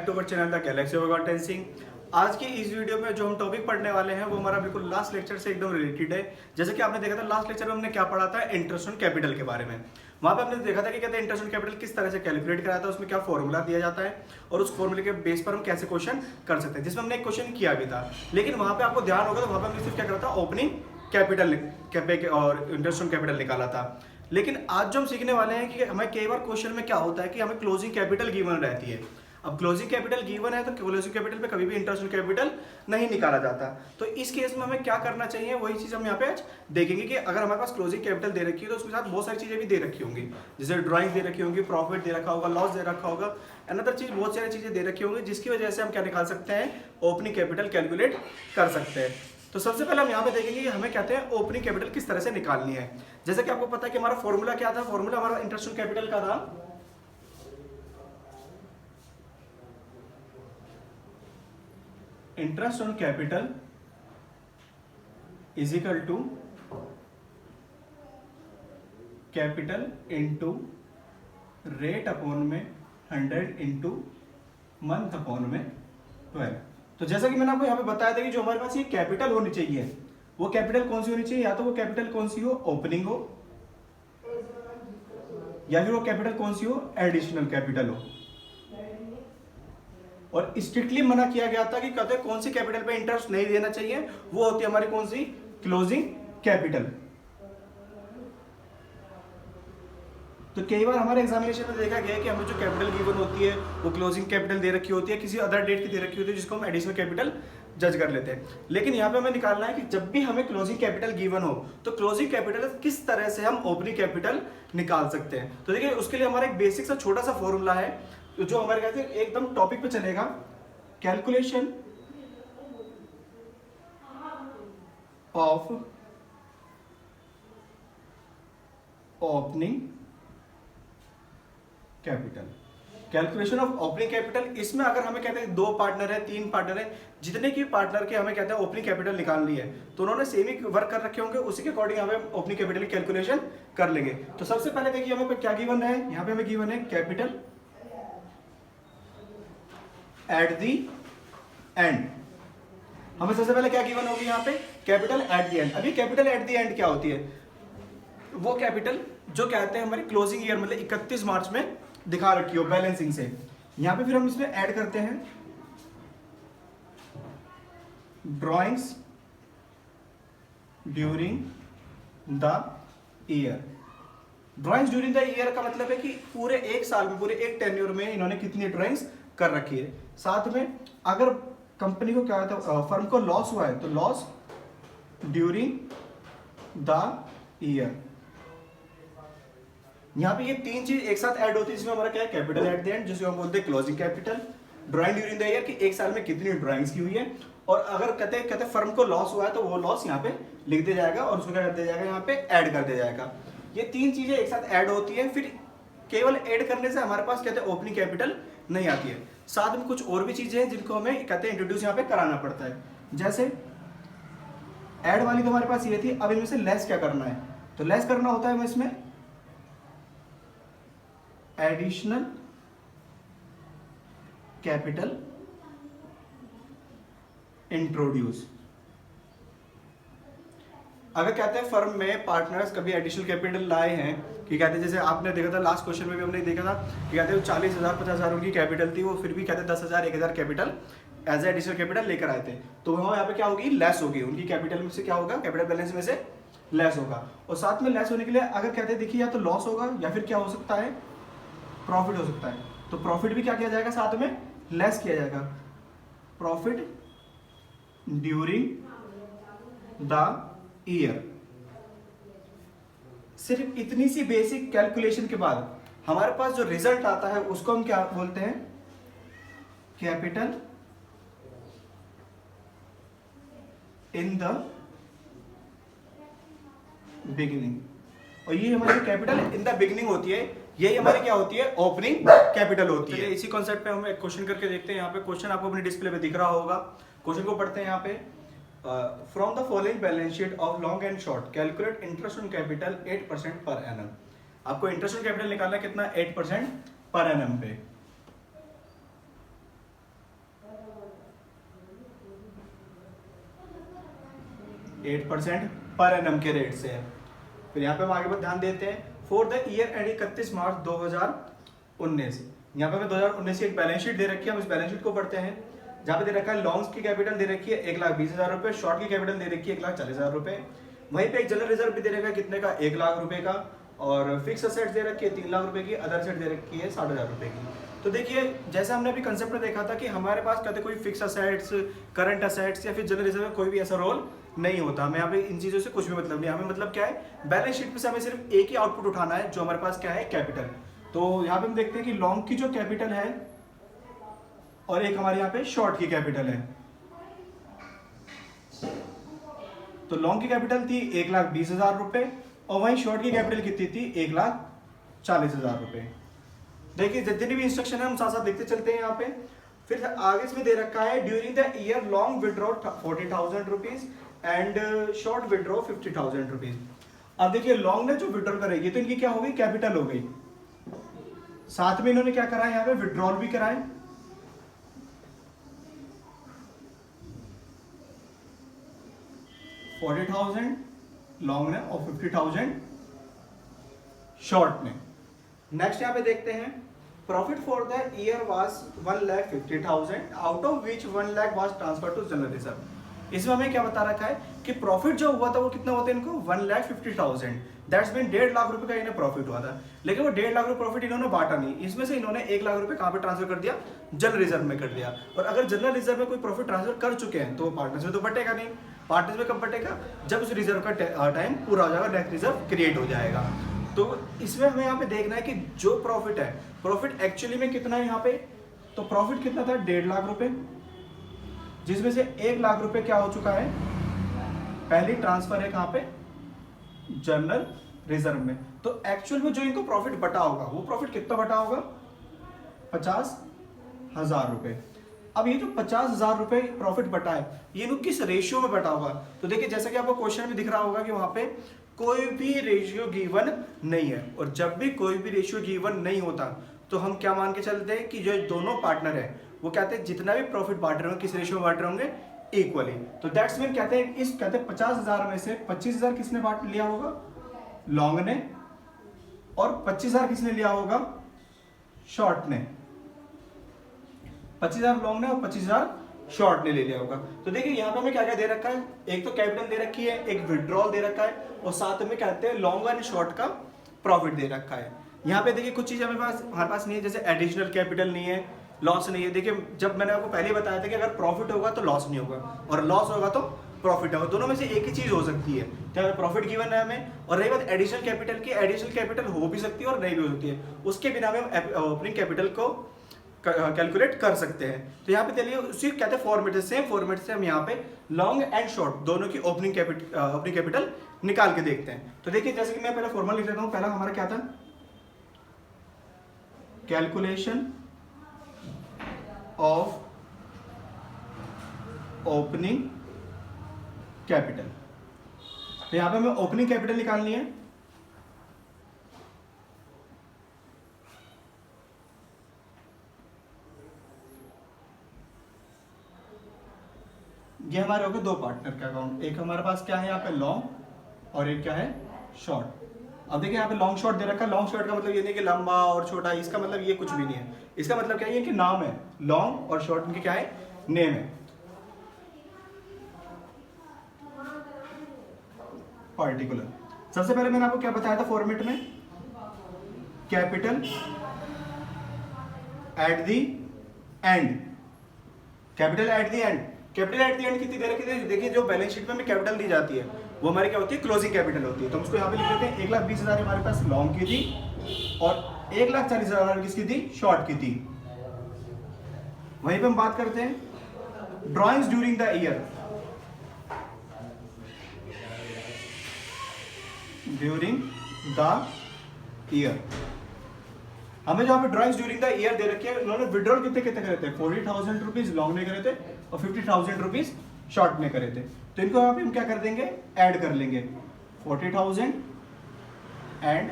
To our channel the galaxy of accountancy. आज की इस वीडियो में जो हम टॉपिक पढ़ने वाले हैं वो हमारा बिल्कुल लास्ट लेक्चर से एकदम रिलेटेड है। जैसे कि आपने देखा था लास्ट लेक्चर में हमने क्या पढ़ा था, इंटरेस्ट ऑन कैपिटल के बारे में। वहां पे हमने देखा था कि कहते हैं इंटरेस्ट ऑन कैपिटल किस तरह से कैलकुलेट कराया था, उसमें क्या फॉर्मूला दिया जाता है और उस फॉर्मूले के बेस पर हम कैसे क्वेश्चन कर सकते हैं, जिसमें हमने एक क्वेश्चन किया भी था। लेकिन वहां पे आपको ध्यान होगा तो वहां पे हमने सिर्फ क्या करा था, ओपनिंग कैपिटल और इंटरेस्ट ऑन कैपिटल निकाला था। लेकिन आज जो हम सीखने वाले हैं कि हमें कई बार क्वेश्चन में क्या होता है कि हमें क्लोजिंग कैपिटल गिवन रहती है। अब क्लोजिंग कैपिटल गिवन है तो क्लोजिंग कैपिटल पे कभी भी इंटरेस्ट ऑन कैपिटल नहीं निकाला जाता। तो इस केस में हमें क्या करना चाहिए, वही चीज हम यहाँ पे आज देखेंगे कि अगर हमारे पास क्लोजिंग कैपिटल दे रखी है तो उसके साथ बहुत सारी चीजें भी दे रखी होंगी, जैसे ड्राइंग दे रखी होंगी, प्रॉफिट दे रखा होगा, लॉस दे रखा होगा, अनदर चीज बहुत सारी चीजें दे रखी होंगी, जिसकी वजह से हम क्या निकाल सकते हैं, ओपनिंग कैपिटल कैलकुलेट कर सकते हैं। तो सबसे पहले हम यहाँ पे देखेंगे कि हमें कहते हैं ओपनिंग कैपिटल किस तरह से निकालनी है। जैसे कि आपको पता है कि हमारा फॉर्मूला क्या था, फॉर्मूला हमारा इंटरेस्ट ऑन कैपिटल का था interest on capital is equal to capital into rate upon में 100 इंटू मंथ अपॉन में 12। तो जैसा कि मैंने आपको यहाँ पे बताया था कि जो हमारे पास ये कैपिटल होनी चाहिए, वो कैपिटल कौन सी होनी चाहिए, या तो वो कैपिटल कौन सी हो, ओपनिंग हो, या फिर वो कैपिटल कौन सी हो, एडिशनल कैपिटल हो। और स्ट्रिक्टली मना किया गया था कि कहते हैं कौन सी कैपिटल पे इंटरेस्ट नहीं देना चाहिए, वो होती है हमारी कौन सी, क्लोजिंग कैपिटल। तो कई बार हमारे एग्जामिनेशन में देखा गया है कि हमें जो कैपिटल गिवन होती है वो क्लोजिंग कैपिटल दे रखी होती है, किसी अदर डेट की दे रखी होती है, जिसको हम एडिशनल कैपिटल जज कर लेते हैं। लेकिन यहाँ पे हमें निकालना है कि जब भी हमें क्लोजिंग कैपिटल गिवन हो तो क्लोजिंग कैपिटल किस तरह से हम ओपनिंग कैपिटल निकाल सकते हैं। तो देखिए उसके लिए हमारा एक बेसिक सा छोटा सा फॉर्मूला है जो हमारे कहते हैं एकदम टॉपिक पे चलेगा, calculation of opening capital. Calculation of opening capital, इसमें अगर हमें कहते हैं 2 पार्टनर है, 3 पार्टनर है, जितने की पार्टनर के हमें कहते हैं ओपनिंग कैपिटल निकालनी है तो उन्होंने सेम ही वर्क कर रखे होंगे, उसी के अकॉर्डिंग हमें ओपनिंग कैपिटल की कैलकुलेशन कर लेंगे। तो सबसे पहले देखिए हमें क्या गिवन है, यहाँ पे हमें गिवन है कैपिटल एट दी एंड। हमें सबसे पहले क्या गिवन होगी यहाँ पे, कैपिटल एट दी एंड। अभी कैपिटल एट दी एंड क्या होती है, वो कैपिटल जो कहते हैं हमारी क्लोजिंग ईयर मतलब 31 मार्च में दिखा रखी हो बैलेंसिंग से। यहां पे फिर हम इसमें ऐड करते हैं drawings during the year. Drawings during the year का मतलब है कि पूरे एक साल में, पूरे एक टेन्योर में इन्होंने कितनी ड्रॉइंग्स कर रखी है। साथ में अगर कंपनी को क्या होता है, फर्म को लॉस हुआ है तो लॉस ड्यूरिंग द ईयर। यहाँ पे ये 3 चीज एक साथ ऐड होती है, जिसमें हमारा क्या है, कैपिटल एट द एंड, जिसको हम बोलते हैं closing capital, drawing during the year कि एक साल में कितनी ड्राइंग्स की हुई है, और अगर कहते फर्म को लॉस हुआ है तो वो लॉस यहाँ पे लिख दिया जाएगा और उसको क्या कर दिया जाएगा, यहाँ पे ऐड कर दिया जाएगा। ये 3 चीजें एक साथ ऐड होती है, फिर केवल ऐड करने से हमारे पास कहते हैं ओपनिंग कैपिटल नहीं आती है। साथ में कुछ और भी चीजें हैं जिनको हमें कहते हैं इंट्रोड्यूस यहाँ पे कराना पड़ता है। जैसे ऐड वाली तो हमारे पास ये थी, अब इनमें से लेस क्या करना है, तो लेस करना होता है हमें इसमें एडिशनल कैपिटल इंट्रोड्यूस। अगर कहते हैं फर्म में पार्टनर्स कभी एडिशनल कैपिटल लाए हैं कि कहते हैं, जैसे आपने देखा था लास्ट क्वेश्चन में भी हमने देखा था कि कहते हैं 40,000 50,000 उनकी कैपिटल थी, वो फिर भी कहते हैं 10,000 1,000 capital as a additional capital लेकर आए थे, तो वहाँ यहाँ पे क्या होगी, लेस होगी, उनकी कैपिटल में से क्या होगा, कैपिटल बैलेंस में से लेस होगा। और साथ में लेस होने के लिए अगर कहते हैं देखिए या तो लॉस होगा या फिर क्या हो सकता है, प्रॉफिट हो सकता है। तो प्रॉफिट भी क्या किया जाएगा, साथ में लेस किया जाएगा, प्रॉफिट ड्यूरिंग द ईयर। सिर्फ इतनी सी बेसिक कैलकुलेशन के बाद हमारे पास जो रिजल्ट आता है उसको हम क्या बोलते हैं, कैपिटल इन द बिगिनिंग। और ये हमारी कैपिटल इन द बिगिनिंग होती है, यही हमारी क्या होती है, ओपनिंग कैपिटल होती है। इसी कॉन्सेप्ट पे हम एक क्वेश्चन करके देखते हैं। यहाँ पे क्वेश्चन आपको अपने डिस्प्ले पे दिख रहा होगा, क्वेश्चन को पढ़ते हैं यहाँ पे। From the following balance sheet of long and short calculate interest on capital 8% per annum. आपको इंटरेस्ट ऑन कैपिटल निकालना कितना, 8% पर एनम पे। 8% पर एनम के रेट से है। फिर यहाँ पे हम आगे पर ध्यान देते हैं फॉर द ईयर एंड 31 मार्च 2019। यहाँ पे हमें 2019 की एक बैलेंस शीट दे रखी है, हम इस बैलेंस शीट को पढ़ते हैं। जहाँ पे दे रखा है लॉन्ग्स की कैपिटल दे रखी है 1,20,000 रुपए, शॉर्ट की कैपिटल दे रखी है 1,40,000 रुपए। वहीं पे एक जनरल रिजर्व भी दे रखा है कितने का, 1 लाख रुपए का, और फिक्स असेट्स दे रखी है 3 लाख रुपए की, अदर असेट दे रखी है 60,000 रुपए की। तो देखिए जैसे हमने अभी कंसेप्ट में देखा था कि हमारे पास कहते कोई फिक्स असेट्स, करंट असेट्स या फिर जनरल रिजर्व में कोई भी ऐसा रोल नहीं होता। हमें यहाँ पे इन चीजों से कुछ भी मतलब नहीं, हमें मतलब क्या है बैलेंस शीट में से हमें सिर्फ एक ही आउटपुट उठाना है जो हमारे पास क्या है कैपिटल। तो यहाँ पे हम देखते हैं कि लॉन्ग की जो कैपिटल है और एक हमारे यहाँ पे शॉर्ट की कैपिटल है। तो लॉन्ग की कैपिटल थी 1,20,000 रुपए और वहीं शॉर्ट की कैपिटल कितनी थी 1,40,000 रुपए। देखिए जितनी भी इंस्ट्रक्शन है हम साथ साथ लिखते चलते हैं यहाँ पे। फिर आगे इसमें दे रखा है during the year long withdraw 40,000 rupees and short withdraw 50,000 rupees. अब देखिए लॉन्ग ने जो विड्रॉल करेगी तो इनकी क्या हो गई कैपिटल हो गई, साथ में इन्होंने क्या करा यहाँ पे विड्रॉल भी कराए। $40,000 लॉन्ग ने और 50,000 शॉर्ट ने। नेक्स्ट यहाँ पे देखते हैं profit for the year was 1,50,000 out of which 1 lakh was transfer to general reserve. इसमें हमें क्या बता रखा है कि प्रॉफिट जो हुआ था वो कितना होता है इनको 1,50,000, दैट्स मीन 1.5 लाख रुपए का इन्हें प्रॉफिट हुआ था। लेकिन वो 1.5 लाख रुपए प्रॉफिट इन्होंने बांटा नहीं, इसमें से इन्होंने 1 लाख रुपए कहाँ पे ट्रांसफर कर दिया, जनरल रिजर्व में कर दिया। और अगर जनरल रिजर्व में कोई प्रॉफिट ट्रांसफर कर चुके हैं तो वो पार्टनर्स में तो बटेगा नहीं। पार्टनर्स में कब बटेगा, जब उस रिजर्व का टाइम पूरा हो जाएगा, नेक्स्ट रिजर्व क्रिएट हो जाएगा। तो इसमें हमें यहाँ पे देखना है कि जो प्रॉफिट है, प्रॉफिट एक्चुअली में कितना है यहाँ पे, तो प्रॉफिट कितना था 1.5 लाख रुपए, जिसमें से 1 लाख रुपए क्या हो चुका है, पहली ट्रांसफर है कहाँ पे जनरल रिजर्व में। तो एक्चुअल में जो इनको प्रॉफिट बटा होगा वो प्रॉफिट कितना बटा होगा 50,000 रुपए। अब ये जो 50,000 रुपए प्रॉफिट बटा है ये इनको किस रेशियो में बटा होगा, तो देखिए जैसा कि आपको क्वेश्चन में दिख रहा होगा कि वहां पे कोई भी रेशियो गिवन नहीं है। और जब भी कोई भी रेशियो गिवन नहीं होता तो हम क्या मान के चलते हैं कि जो दोनों पार्टनर है वो कहते हैं जितना भी प्रॉफिट बांट रहे होंगे किस रेशियो में बांट रहे होंगे, इक्वली। तो दैट्स मीन कहते हैं 50,000 में से 25,000 किसने बांट लिया होगा, लॉन्ग ने, और 25,000 किसने लिया होगा, शॉर्ट ने। 25,000 लॉन्ग ने और 25,000 शॉर्ट ने ले लिया होगा। तो देखिए यहाँ पे हमें क्या क्या दे रखा है, एक तो कैपिटल दे रखी है, एक विड्रॉल दे रखा है, और साथ में कहते हैं लॉन्ग एंड शॉर्ट का प्रॉफिट दे रखा है। यहाँ पे देखिए कुछ चीजें हमारे पास नहीं है, जैसे एडिशनल कैपिटल नहीं है, लॉस नहीं है। देखिए जब मैंने आपको पहले बताया था कि अगर प्रॉफिट होगा तो लॉस नहीं होगा और लॉस होगा तो प्रॉफिट होगा, दोनों में से एक ही चीज हो सकती है। तो प्रॉफिट गिवन है हमें, और रही बात एडिशनल कैपिटल की, एडिशनल कैपिटल हो भी सकती है और नहीं भी हो सकती है, उसके बिना में हम ओपनिंग कैपिटल को कैलकुलेट कर सकते हैं। तो यहाँ पे चलिए उसी कहते हैं फॉर्मेट से, सेम फॉर्मेट से हम यहाँ पे लॉन्ग एंड शॉर्ट दोनों की ओपनिंग कैपिटल निकाल के देखते हैं। तो देखिए जैसे कि मैं पहले फॉर्मूला लिख लेता हूँ। पहला हमारा क्या था, कैलकुलेशन ऑफ ओपनिंग कैपिटल। तो यहाँ पे हमें ओपनिंग कैपिटल निकालनी है। ये हमारे हो गए दो पार्टनर का अकाउंट, एक हमारे पास क्या है यहाँ पे लॉन्ग और एक क्या है शॉर्ट। अब देखिए यहाँ पे लॉन्ग शॉर्ट दे रखा है। लॉन्ग शॉर्ट का मतलब ये नहीं कि लंबा और छोटा, इसका मतलब ये कुछ भी नहीं है। इसका मतलब क्या है कि नाम है, लॉन्ग और शॉर्ट इनके क्या है, नेम है। पर्टिकुलर सबसे पहले मैंने आपको क्या बताया था फॉर्मेट में, capital at the end, capital at the end. Capital at the end कितनी दे रखी है, देखिए जो बैलेंस शीट में हमें कैपिटल दी जाती है वो हमारी क्या होती है, क्लोजिंग कैपिटल होती है। तो हम उसको यहाँ पे लिख देते हैं 1,20,000 हमारे पास लॉन्ग की थी और 1,40,000 किसकी थी, शॉर्ट की थी। वहीं पे हम बात करते हैं drawings during the year. During the year हमें जहां पे ड्रॉइंग्स ड्यूरिंग द ईयर दे रखी है, उन्होंने विड्रॉल कितने कितने करे थे, 40,000 रुपीज लॉन्ग ने करे थे और 50,000 रुपीज शॉर्ट ने करे थे। तो इनको यहाँ पे हम क्या कर देंगे, ऐड कर लेंगे, 40,000 एंड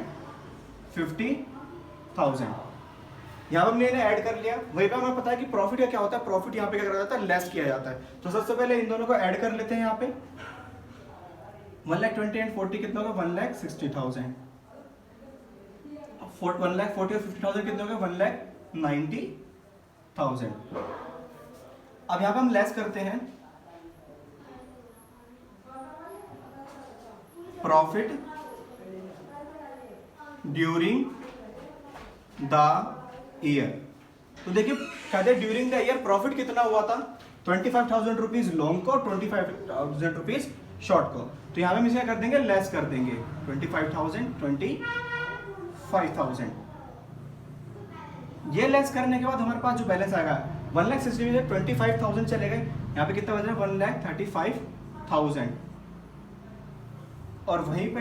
50,000। यहाँ पे हमने इन्हें ऐड कर लिया। वहीं पे हमें पता है कि प्रॉफिट का क्या होता है, प्रॉफिट यहाँ पे क्या करा जाता है, लेस किया जाता है। तो सबसे पहले इन दोनों को ऐड कर लेते हैं यहाँ पे। 1,20,000 एंड 40 कितना होगा 1,60,000। 1,40,000 और 50,000 कितना होगा 1,90,000। अब यहाँ पे हम लेस करते हैं प्रॉफिट ड्यूरिंग द ईयर। तो देखिए कहते हैं ड्यूरिंग द ईयर प्रॉफिट कितना हुआ था 25,000 रुपीज लॉन्ग को, 25,000 रुपीज शॉर्ट को। तो यहाँ पे हम इसे कर देंगे लेस कर देंगे 25,000 ये लेस करने के बाद हमारे पास जो बैलेंस आएगा 1,60,000 में 25,000 चले गए, यहाँ पे कितना बच रहा है 1,35,000 और वहीं पे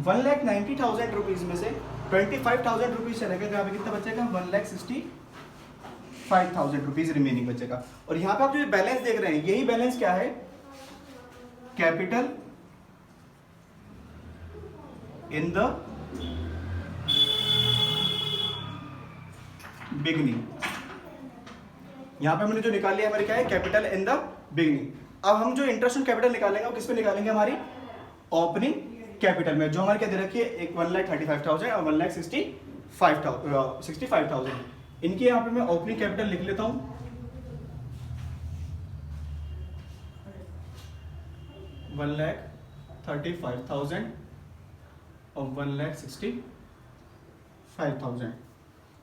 1,90,000 रुपीज में से 25,000 रुपीज चले गए, तो यहाँ पे कितना बचेगा 1,65,000 रुपीज रिमेनिंग बचेगा। और यहाँ पे आप जो बैलेंस देख रहे हैं यही बैलेंस क्या है कैपिटल इन द बिगनिंग। यहां पे हमने जो निकाल लिया हमारी क्या है कैपिटल इन द बिगनिंग। अब हम जो इंटरेस्ट ऑन कैपिटल निकालेंगे वो किस पे निकालेंगे हमारी ओपनिंग कैपिटल में, जो हमारे क्या दे रखी है एक 1,35,000 और 1,65,000। इनकी यहाँ पे मैं ओपनिंग कैपिटल लिख लेता हूं 1,35,000 और 1,65,000।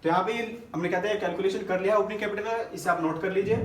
तो यहाँ पे हमने कहते हैं कैलकुलेशन कर लिया ओपनिंग कैपिटल का, इसे आप नोट कर लीजिए।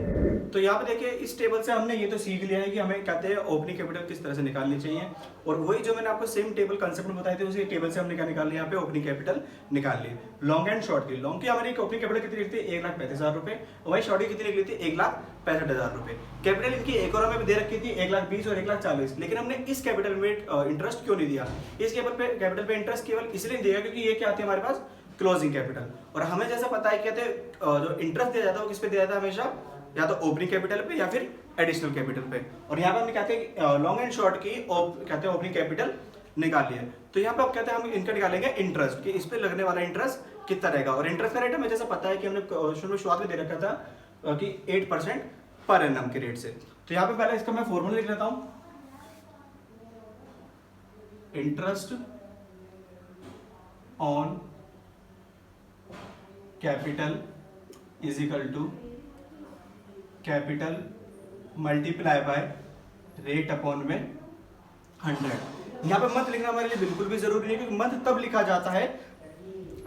तो यहाँ पे देखिए इस टेबल से हमने ये तो सीख लिया है कि हमें कहते हैं ओपनिंग कैपिटल किस तरह से निकालनी चाहिए, और वही जो मैंने आपको सेम टेबल कंसेप्ट में बताए थे उसी टेबल से हमने क्या निकाल लिया यहाँ पे ओपनिंग कैपिटल निकाल ली। लॉन्ग एंड शॉर्ट की, लॉन्ग की हमारी ओपनिंग कैपिटल कितनी लिखती है 1,35,000 रुपए, और वही शॉर्ट की कितनी लिखी थी 1,65,000 रुपए। कैपिटल इनकी एक और हमें दे रखी थी 1,20,000 और 1,40,000, लेकिन हमने इस कैपिटल में इंटरेस्ट क्यों नहीं दिया, इस कैपिटल पे इंटरेस्ट केवल इसलिए दिया क्योंकि ये क्या आती है हमारे पास क्लोजिंग कैपिटल। और हमें जैसा पता है कहते जो इंटरेस्ट दिया जाता है वो किस पे दिया जाता है हमेशा, या तो ओपनिंग कैपिटल पे या फिर एडिशनल कैपिटल पे। और यहाँ पे हमने कहते हैं लॉन्ग एंड शॉर्ट की कहते हैं ओपनिंग कैपिटल निकाल लिया। तो यहाँ पे आप कहते हैं हम इनका निकालेंगे इंटरेस्ट कि इस पे लगने वाला इंटरेस्ट कितना रहेगा, और इंटरेस्ट का रेट हमें जैसा पता है कि हमने क्वेश्चन में शुरुआत में दे रखा था कि 8% पर एनम के रेट से। तो यहाँ पे पहले इसका मैं फॉर्मूला लिख लेता हूं, interest on capital is equal to capital multiply by rate upon में 100। यहाँ पे मंथ लिखना हमारे लिए बिल्कुल भी जरूरी नहीं है, क्योंकि मंथ तब लिखा जाता है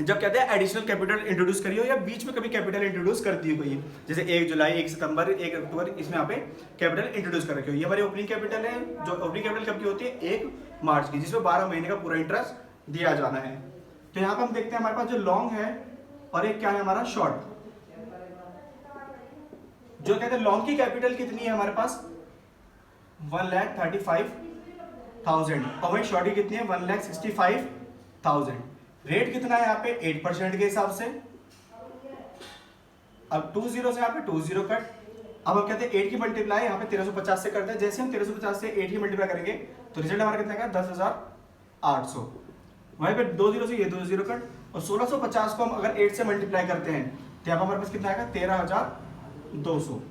जब कहते हैं एडिशनल कैपिटल इंट्रोड्यूस करी हो या बीच में कभी कैपिटल इंट्रोड्यूस कर दी गई, जैसे 1 जुलाई 1 सितंबर 1 अक्टूबर इसमें यहाँ पे कैपिटल इंट्रोड्यूस कर रखी हो। ये हमारी ओपनिंग कैपिटल है, जो ओपनिंग कैपिटल कब की होती है 1 मार्च की, जिसमें 12 महीने का पूरा इंटरेस्ट दिया जाना है। तो यहाँ पे हम देखते हैं हमारे पास जो लॉन्ग है और एक क्या है हमारा शॉर्ट। जो कहते हैं लॉन्ग की कैपिटल कितनी है हमारे पास 1,35,000 और वही शॉर्ट की कितनी है 1,65,000। रेट कितना है यहाँ पे 8% के हिसाब से। अब 20 से यहाँ पे 20 कट। अब हम कहते हैं 8 की मल्टीप्लाई यहाँ पे 1350 से करते हैं। जैसे हम 1350 से 8 की मल्टीप्लाई करेंगे तो रिजल्ट हमारा कितना है 10,800। वहीं पे 20 से ये 20 कट, और 1650 को हम अगर 8 से मल्टीप्लाई करते हैं तो यहाँ पर हमारे पास कितना आएगा 13,200।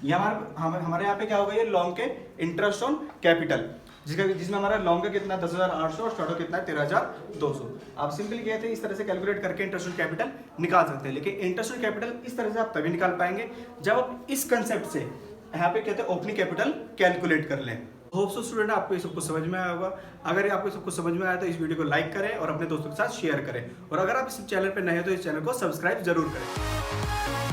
ये हमारे यहाँ पे क्या होगा ये लॉन्ग के इंटरेस्ट ऑन कैपिटल, जिसमें हमारा लॉन्ग का कितना 10,800 और शॉर्ट का कितना 13,200। आप सिंपली कहते हैं इस तरह से कैलकुलेट करके इंटरेस्ट ऑन कैपिटल निकाल सकते हैं, लेकिन इंटरेस्ट ऑन कैपिटल इस तरह से आप तभी निकाल पाएंगे जब आप इस कंसेप्ट से यहाँ पे कहते हैं ओपनिंग कैपिटल कैलकुलेट कर लें। होप सो स्टूडेंट आपको ये सब कुछ समझ में आया होगा। अगर आपको सब कुछ समझ में आया तो इस वीडियो को लाइक करें और अपने दोस्तों के साथ शेयर करें, और अगर आप इस चैनल पर नए हैं तो इस चैनल को सब्सक्राइब जरूर करें।